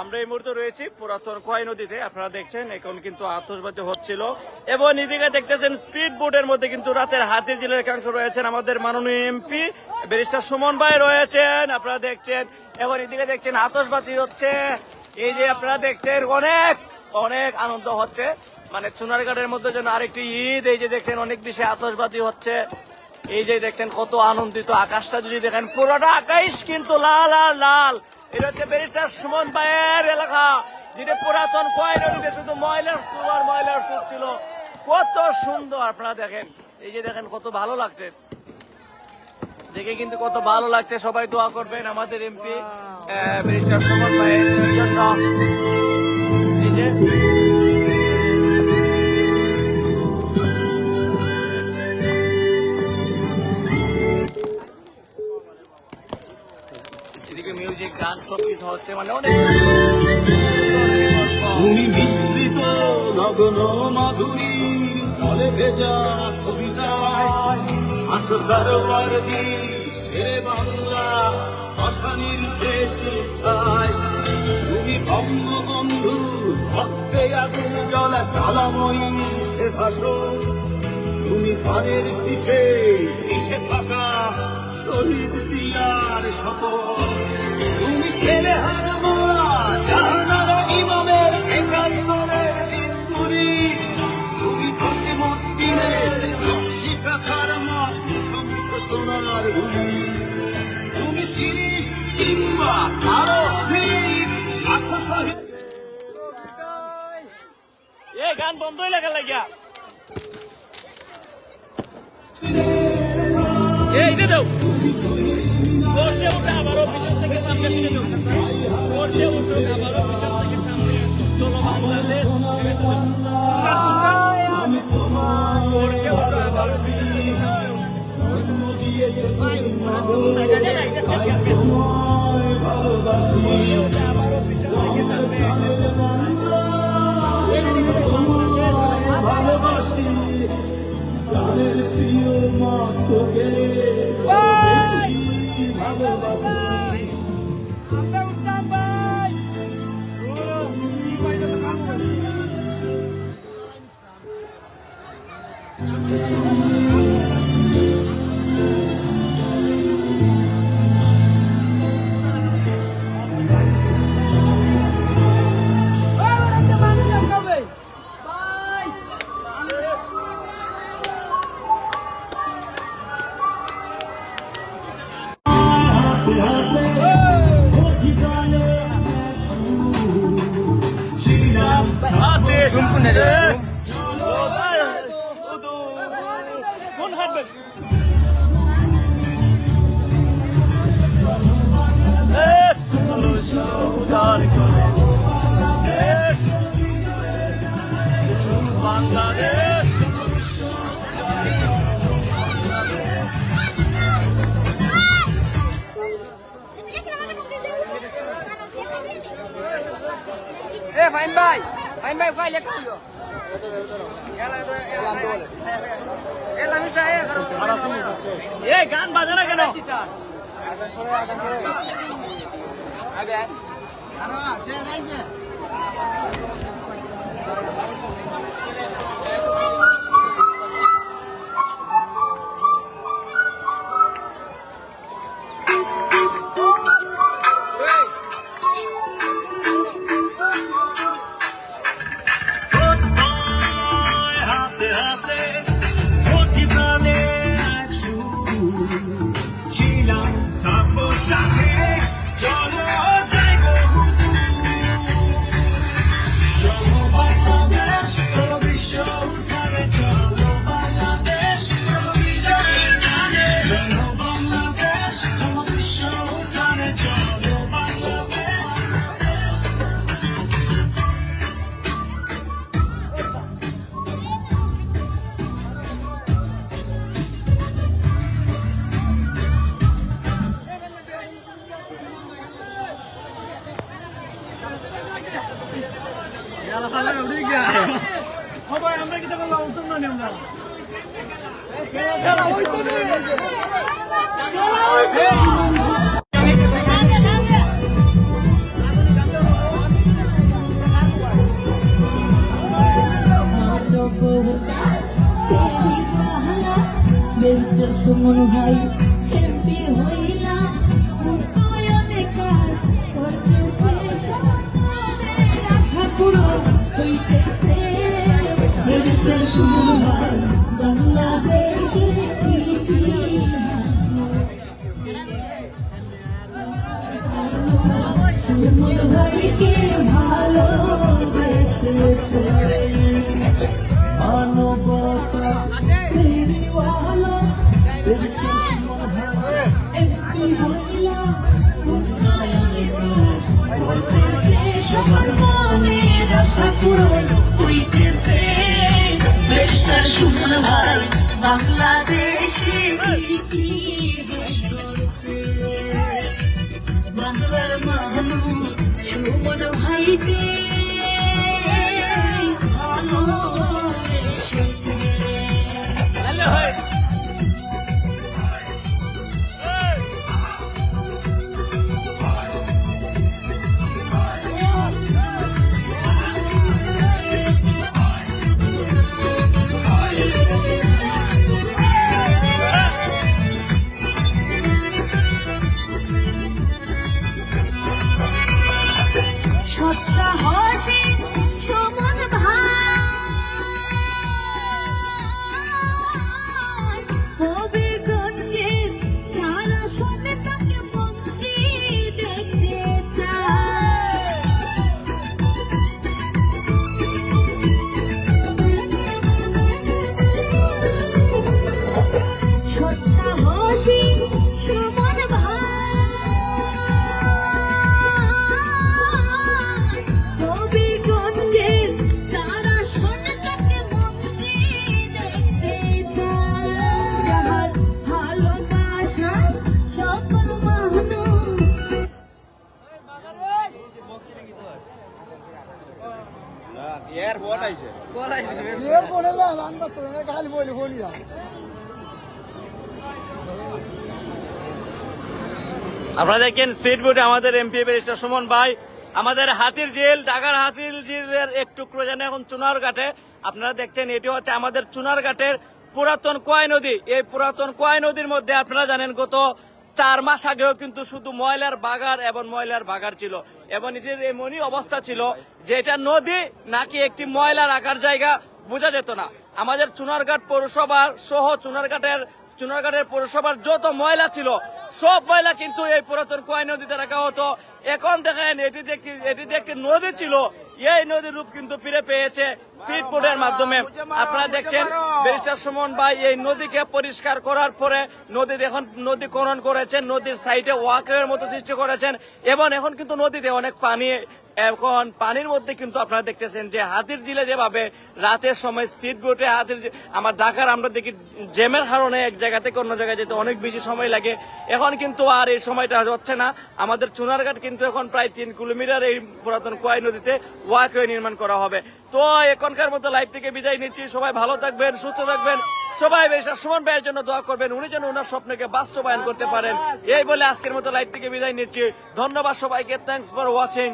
আমরা এই মুহূর্তে রয়েছি পুরাতন খোয়াই নদীতে। আপনারা দেখছেন এখন কিন্তু আতশবাজি হচ্ছিল এবং এদিকে দেখতেছেন স্পিড বোটের মধ্যে কিন্তু রাতের হাতির ঝিলের একাংশ রয়েছেন আমাদের মাননীয় এমপি ব্যারিস্টার সুমন ভাই রয়েছেন। আপনারা দেখছেন এবং এদিকে দেখছেন আতশবাজি হচ্ছে। এই যে আপনারা দেখছেন অনেক অনেক আনন্দ হচ্ছে, মানে সোনারঘাটের মধ্যে যেন আরেকটি ঈদ। এই যে দেখছেন অনেক বেশি আতশবাজি হচ্ছে। এই যে দেখছেন কত আনন্দিত, আকাশটা যদি দেখেন পুরোটা আকাশ কিন্তু লাল আর লাল। এটা হচ্ছে ব্যারিস্টার সুমন ভাইয়ের এলাকা, যেটা পুরাতন খোয়াই নদীতে শুধু ময়লার স্তূপ আর ময়লার স্তূপ ছিল। কত সুন্দর আপনারা দেখেন, এই যে দেখেন কত ভালো লাগছে দেখে, কিন্তু কত ভালো লাগছে। সবাই দোয়া করবেন আমাদের এমপি ব্যারিস্টার সুমন ভাইয়ের জন্য। এই যে এদিকে মিউজিক গান সবকিছু হচ্ছে, মানে অনেক তুমি মিশ্রিত নগ্ন মাধুরী জলে ভেজা কবিতায় আছো সরোবর দি শেরে বাংলা ভাষানির শেষ ইচ্ছায়। তুমি বঙ্গবন্ধু ভক্তে আগুন জ্বলা জ্বালাময়ী সে ভাষণ। তুমি পানের শীষে মিশে থাকা শহীদ জিয়ার শপথ। তুমি ছেলে হারমা জাহানারা ইমামের একাত্তরের দিনগুলি। তুমি জসীমউদ্দিনের নকশি কাঁথার মিঠ সোনার ভূমি। তুমি ৩০ কিংবা আরো অধিক লাখো শহীদ। এ গান বন্ধই লাগা লাগিয়া এইটা দাও করতে উঠে আবারও ভিতর থেকে সামনে ফিরে দাও, করতে উঠে আবারও ভিতর থেকে সামনে। চলো বাংলাদেশ, আমি তোমায় করতে উঠে আবারও জন্ম দিয়েছে তোমায় ভালোবাসি। আবারও ভিতর থেকে সামনে। ভালোবাসি প্রাণের প্রিয় মা তোকে ভালোবাসি। আমরা উঠতাম ভাই। কোন হাঁটবেন? বাংলাদেশ ফাইন ভাই কয় লেখা হলো এ গান বাজে না কেন? হাতে হাতে প্রতি প্রাণে ছিলাম থাকবো সাথে। চলো যাই চলো বাংলাদেশ, চলো বিশ্ব উঠানে, চলো বাংলাদেশ, চলো বিজয়ের গানে, চলো বাংলাদেশ, চলো বিশ্ব উঠানে, চলো বাংলাদেশ। আমরা কি তখন উত্তর না আমরা সুমন ভাই এমপি হইলাম উন্নয়নে কাজ করতেছে সকলের আশা পূরণ হইতেছে ব্যারিস্টার সুমন ভাই বাংলাদেশে সুমন ভাইকে ভালোবেসেছে মানবতা ফেরিওয়ালা ব্যারিস্টার সুমন ভাই এমপি হইলাম উন্নয়নে কাজ করতেছে সবার মনের আশা পূরণ হইতেছে ব্যারিস্টার সুমন ভাই বাংলাদেশে কি করছে বাংলার মানুষ সুমন ভাইকে ভালোবেসেছে সৎসাহসী সুমন ভাই হবিগঞ্জে যারা শোনে তাকে মন্ত্রী দেখতে চায় সৎসাহসী সুমন ভাই হবিগঞ্জে যারা শোনে তাকে মন্ত্রী দেখতে চায় যাহার ভালোবাসা সকল মানুষ এয়ারপোর্ট আইছে আপনারা দেখেন স্পিড বোটে আমাদের এমপি ব্যারিস্টার সুমন ভাই আমাদের হাতির ঝিল ঢাকার হাতির ঝিলের এক টুকরো যেন এখন চুনারঘাটে আপনারা দেখছেন এটি হচ্ছে আমাদের চুনারঘাটের পুরাতন কোয়াই নদী এই পুরাতন কোয়াই নদীর মধ্যে আপনারা জানেন গত 4 মাস আগেও কিন্তু শুধু ময়লার বাগার এবং ময়লার বাগার ছিল এবং এটির এমনই অবস্থা ছিল যে এটা নদী নাকি একটি ময়লা রাখার জায়গা বোঝা যেত না আমাদের চুনারঘাট পৌরসভার সহ চুনারঘাটের পৌরসভার যত ময়লা ছিল সব ময়লা কিন্তু এই পুরাতন কোয়াই নদীতে রাখা হতো এখন দেখেন এটি একটি নদী ছিল এই নদীর রূপ কিন্তু ফিরে পেয়েছে স্পিড বোটের মাধ্যমে আপনারা দেখছেন ব্যারিস্টার সুমন ভাই এই নদীকে পরিষ্কার করার পরে নদী খনন করেছেন নদীর সাইডে ওয়াকওয়ের মতো সৃষ্টি করেছেন এবং এখন কিন্তু নদীতে অনেক পানি এখন পানির মধ্যে কিন্তু আপনারা দেখতেছেন যে হাতির ঝিলে যেভাবে রাতের সময় স্পিড বোটে আমার ঢাকার আমরা দেখি জ্যামের কারণে এক জায়গা থেকে অন্য জায়গায় যেতে অনেক বেশি সময় লাগে এখন কিন্তু আর এই সময়টা হচ্ছে না আমাদের চুনারঘাট কিন্তু এখন প্রায় 3 কিলোমিটার এই পুরাতন কোয়াই নদীতে ওয়াকওয়ে নির্মাণ করা হবে তো এখনকার মতো লাইভ থেকে বিদায় নিচ্ছি সবাই ভালো থাকবেন সুস্থ থাকবেন সবাই ব্যারিস্টার সুমন ভাইয়ের জন্য দোয়া করবেন উনি যেন ওনার স্বপ্নকে বাস্তবায়ন করতে পারেন এই বলে আজকের মতো লাইভ থেকে বিদায় নিচ্ছি ধন্যবাদ সবাইকে থ্যাঙ্কস ফর ওয়াচিং